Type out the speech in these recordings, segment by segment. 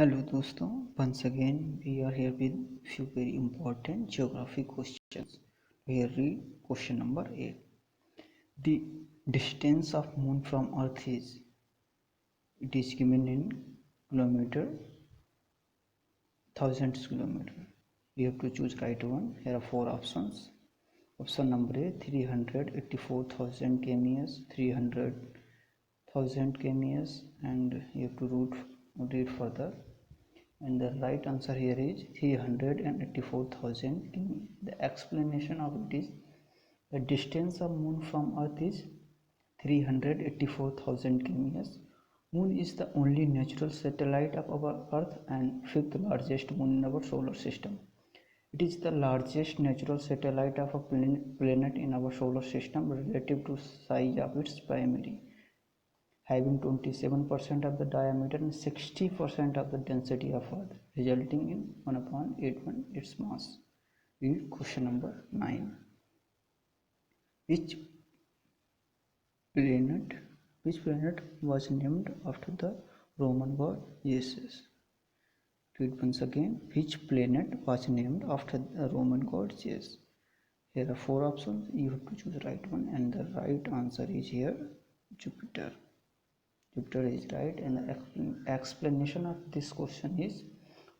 Hello दोस्तों, once again we are here with few very important geography questions. Here read question number 8. The distance of moon from earth is, it is given in kilometer, thousands kilometer. You have to choose right one. Here are four options. Option number A, 384,000 kms, 300,000 kms, and you have to read further. And the right answer here is 384,000 km. The explanation of it is the distance of moon from earth is 384,000 km. Moon is the only natural satellite of our earth and fifth largest moon in our solar system. It is the largest natural satellite of a planet in our solar system relative to size of its primary, having 27% of the diameter and 60% of the density of Earth, resulting in 1/81 its mass. Read question number 9. Which planet which planet was named after the Roman god Zeus? Read once again. Which planet was named after the Roman god Zeus? Here are four options. You have to choose the right one, and the right answer is here Jupiter. Jupiter is right, and the explanation of this question is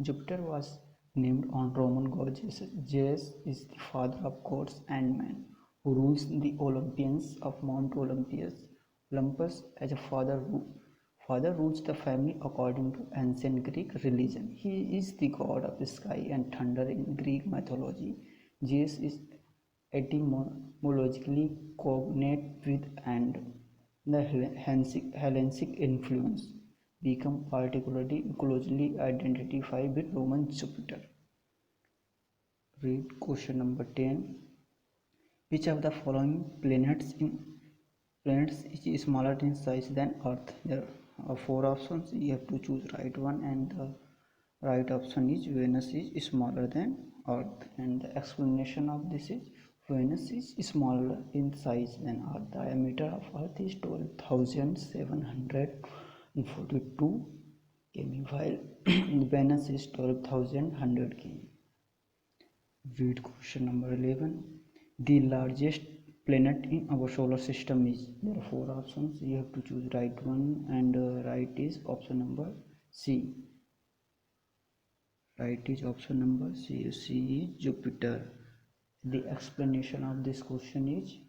Jupiter was named on Roman god Zeus. Zeus is the father of gods and men, who rules the Olympians of Mount Olympus. Olympus as a father rules the family according to ancient Greek religion. He is the god of the sky and thunder in Greek mythology. Zeus is etymologically cognate with and the Hellenic influence become particularly closely identified with Roman Jupiter. Read question number 10. Which of the following planets is smaller in size than Earth? There are four options. You have to choose right one, and the right option is Venus is smaller than Earth, and the explanation of this is Venus is smaller in size than Earth. The diameter of Earth is 12,742 km, while Venus is 12,100 km. Read question number 11. The largest planet in our solar system is, there are four options. You have to choose right one, and right is option number C. Right is option number C. C is Jupiter. The explanation of this question is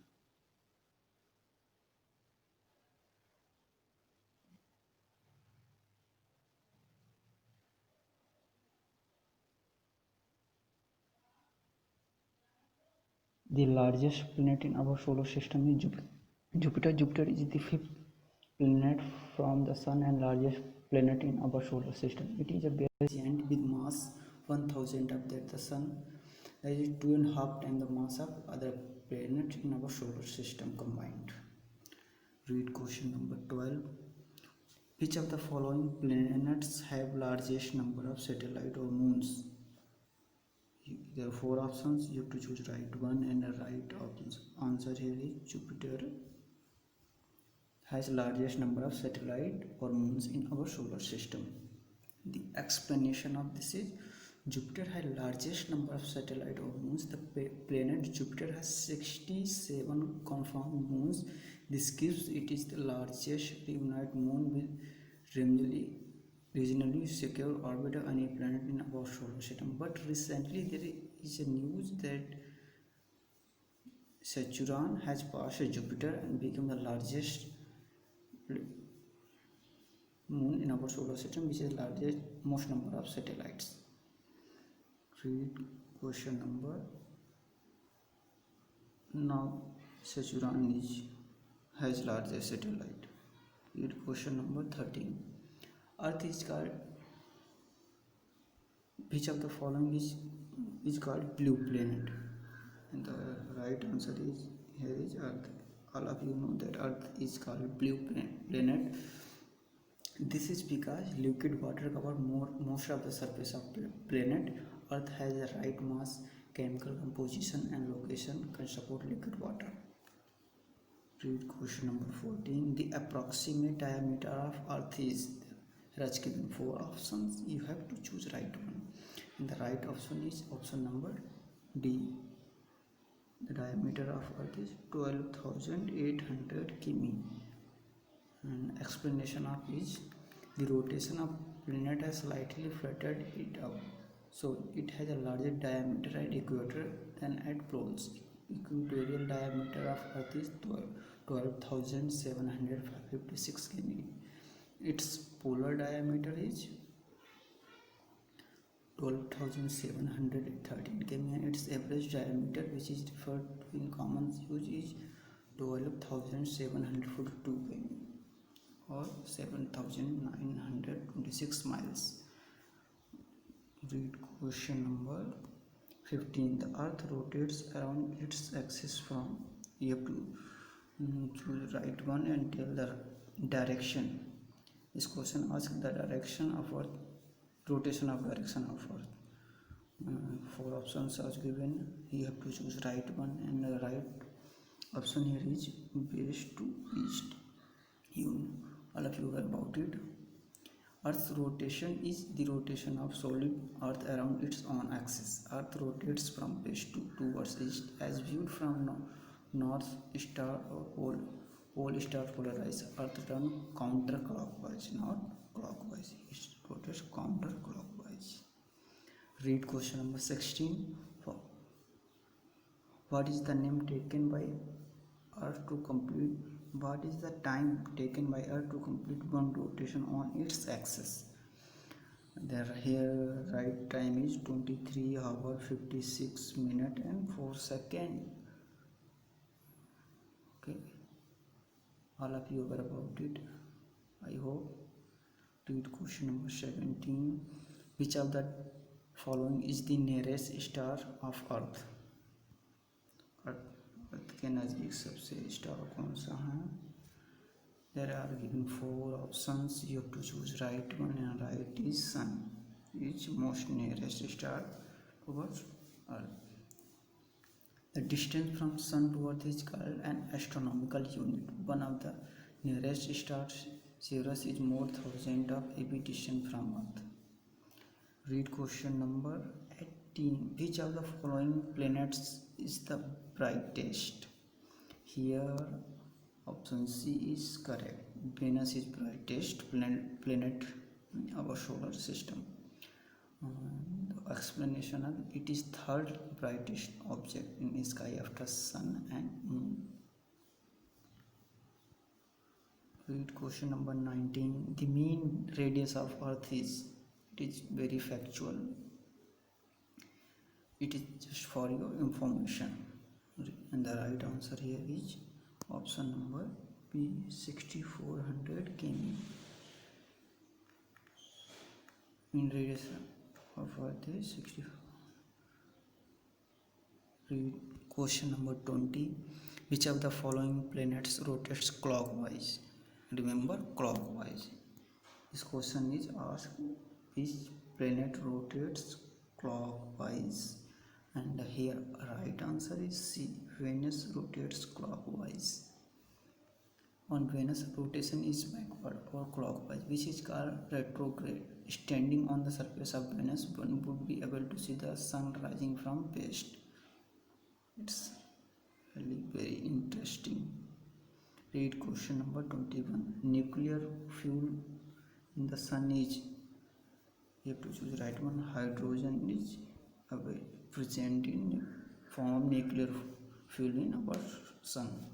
the largest planet in our solar system is Jupiter. Jupiter is the fifth planet from the Sun and largest planet in our solar system. It is a very giant with mass 1,000 of that the Sun. That is 2.5 times the mass of other planets in our solar system combined. Read question number 12. Which of the following planets have largest number of satellites or moons? There are four options. You have to choose right one, and the right answer here is Jupiter has largest number of satellite or moons in our solar system. The explanation of this is Jupiter has largest number of satellite or moons. The planet Jupiter has 67 confirmed moons. This gives it is the largest reunite moon with regionally secure orbit of any planet in our solar system. But recently there is a news that Saturn has passed Jupiter and become the largest moon in our solar system, which is largest most number of satellites. Read question number. Now Saturn has largest satellite. Read question number 13. Earth is called, which of the following is called blue planet? And the right answer is here is Earth. All of you know that Earth is called blue planet. This is because liquid water covers most of the surface of planet. Earth has a right mass, chemical composition and location can support liquid water. Read question number 14. The approximate diameter of Earth is, Here is given 4 options. You have to choose right one. And the right option is option number D. The diameter of Earth is 12,800 km. And explanation of is the rotation of planet has slightly flattened it out, so it has a larger diameter at equator than at poles. Equatorial diameter of Earth is 12,756 km. Its polar diameter is 12,713 km, and its average diameter, which is referred to in common use, is 12,742 km or 7,926 miles. Read question number 15. The Earth rotates around its axis from. You have to choose right one and tell the direction. This question asks the direction of Earth, rotation of direction of Earth. 4 options are given. You have to choose right one, and the right option here is west to east. All of you aware about it. Earth's rotation is the rotation of solid Earth around its own axis. Earth rotates from west towards east as viewed from north star or pole star polarized. Earth turns counterclockwise, not clockwise. It rotates counterclockwise. Read question number 16. What is the name taken by Earth to complete? What is the time taken by Earth to complete one rotation on its axis? Here right time is 23 hours 56 minutes and 4 seconds. Okay, all of you aware about it, I hope. Read question number 17. Which of the following is the nearest star of Earth? अर्थ के नज़दीक सबसे star कौन सा है? There are given 4 options. You have to choose right one, and right is Sun. Is most nearest star towards Earth. The distance from Sun to Earth is called an astronomical unit. One of the nearest stars, Sirius, is more thousand of AB distance from Earth. Read question number 18. Which of the following planets is the brightest? Here option C is correct. Venus is brightest planet in our solar system. The explanation of it is third brightest object in the sky after Sun and Moon. Read question number 19. The mean radius of Earth is. It is very factual. It is just for your information, and the right answer here is option number B, 6400 km. Mean radius of Earth is 64. Read question number 20. Which of the following planets rotates clockwise? Remember, clockwise. This question is asked which planet rotates clockwise, and here right answer is C. Venus rotates clockwise. On Venus, rotation is backward or clockwise, which is called retrograde. Standing on the surface of Venus, one would be able to see the sun rising from west. It's really very interesting. Read question number 21. Nuclear fuel in the sun is. You have to choose right one. Hydrogen is present in form of nuclear fuel in our sun.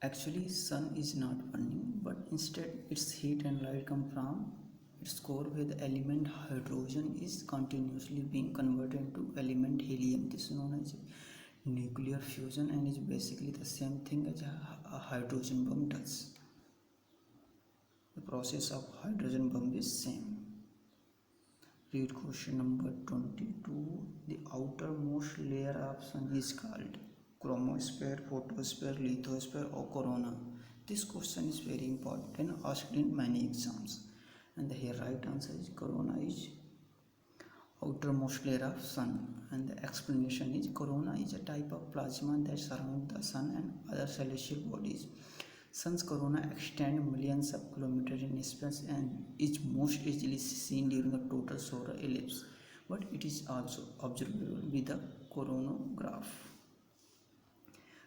Actually, sun is not burning, but instead its heat and light come from its core, where the element hydrogen is continuously being converted into element helium. This is known as nuclear fusion and is basically the same thing as a hydrogen bomb does. The process of hydrogen bomb is same. Read question number 22. The outermost layer of sun is called chromosphere, photosphere, lithosphere or corona. This question is very important and asked in many exams, and the right answer is corona is outermost layer of sun. And the explanation is corona is a type of plasma that surrounds the sun and other celestial bodies. Sun's corona extends millions of kilometers in space and is most easily seen during the total solar eclipse, but it is also observable with the coronagraph.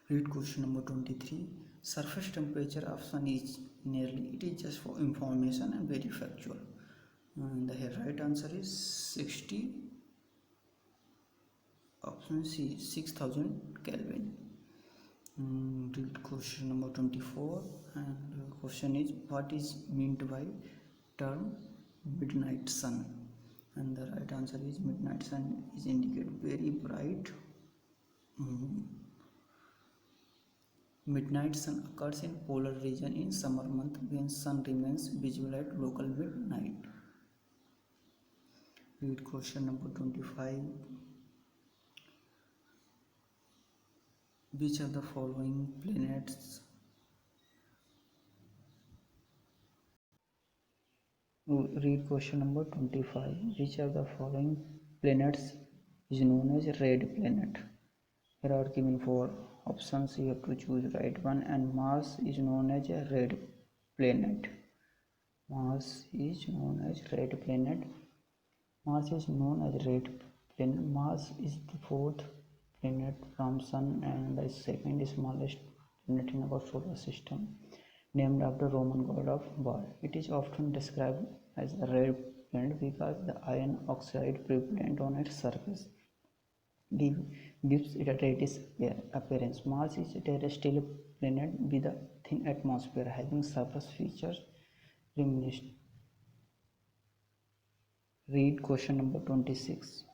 Read question number 23. Surface temperature of Sun is nearly, it is just for information and very factual. And the right answer is 60, option C, 6000 Kelvin. Read question number 24, and question is, what is meant by term midnight sun? And the right answer is, midnight sun is indicate very bright moon. Midnight sun occurs in polar region in summer month when sun remains visible at local midnight. Read question number 25. Which of the following planets Read question number 25. Which of the following planets is known as red planet? Here are given four options. You have to choose right one. And Mars is known as a red planet. Mars is known as red planet. Mars is known as red planet. Mars is the fourth planet from Sun and the second smallest planet in our solar system, named after Roman god of war. It is often described as a red planet because the iron oxide prevalent on its surface gives it a reddish appearance. Mars is a terrestrial planet with a thin atmosphere, having surface features reminiscent. Read question number 26.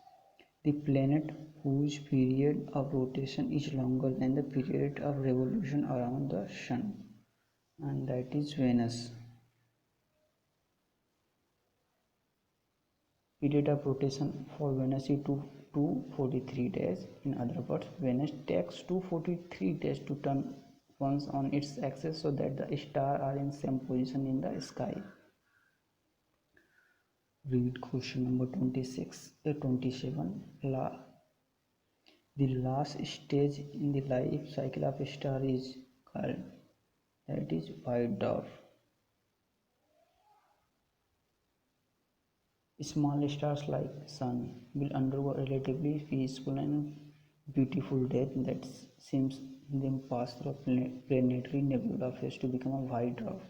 The planet whose period of rotation is longer than the period of revolution around the Sun, and that is Venus. Period of rotation for Venus is 243 days. In other words, Venus takes 243 days to turn once on its axis so that the stars are in same position in the sky. Read question number 27. The last stage in the life cycle of a star is called, that is white dwarf. Small stars like Sun will undergo a relatively peaceful and beautiful death that seems them pass through a planetary nebula phase to become a white dwarf.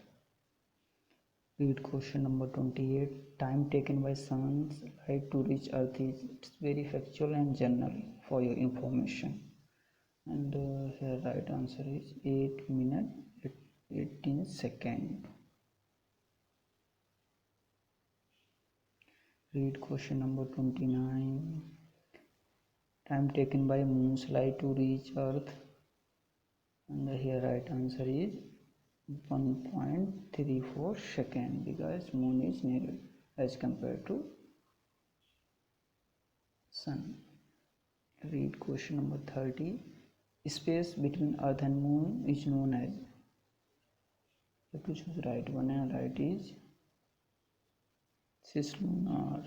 Read question number 28. Time taken by sun's light to reach Earth is, it's very factual and general for your information. And here right answer is 8 minutes 18 seconds. Read question number 29. Time taken by moon's light to reach Earth, and here right answer is 1.34 seconds because moon is nearer as compared to sun. Read question number 30. Space between Earth and moon is known as, you have to choose right one, and right is cislunar.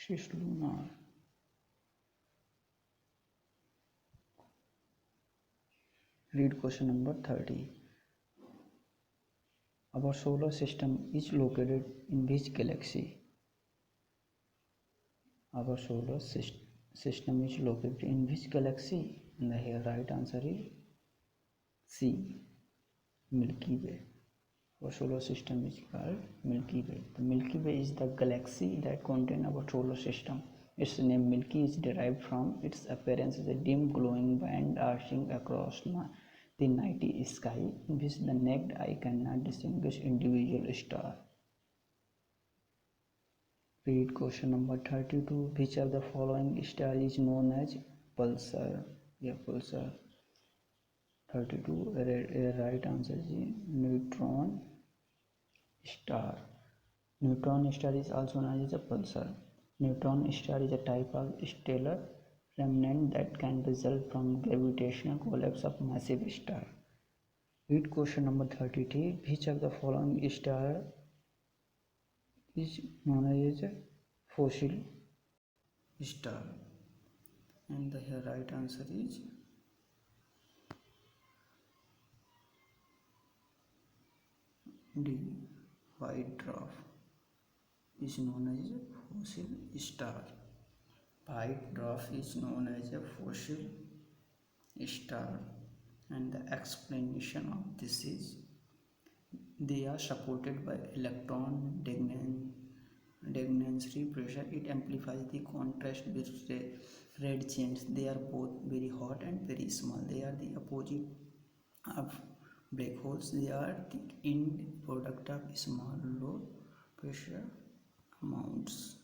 Cislunar. Read question number 30. Our solar system is located in which galaxy? Our solar system is located in which galaxy? And the here right answer is C, Milky Way. Our solar system is called Milky Way. The Milky Way is the galaxy that contains our solar system. Its name Milky is derived from its appearance as a dim glowing band arching across the night sky, in which the naked eye cannot distinguish individual stars. Read question number 32. Which of the following star is known as pulsar? Yeah, pulsar. 32. Right answer is neutron star. Neutron star is also known as a pulsar. Neutron star is a type of stellar remnant that can result from gravitational collapse of massive star. Read question number 33. Which of the following star is known as a fossil star? and the here right answer is D. White dwarf is known as a fossil star. White dwarf is known as a fossil star, and the explanation of this is they are supported by electron Degnansky pressure. It amplifies the contrast with red chains. They are both very hot and very small. They are the opposite of black holes. They are the end product of small low pressure amounts.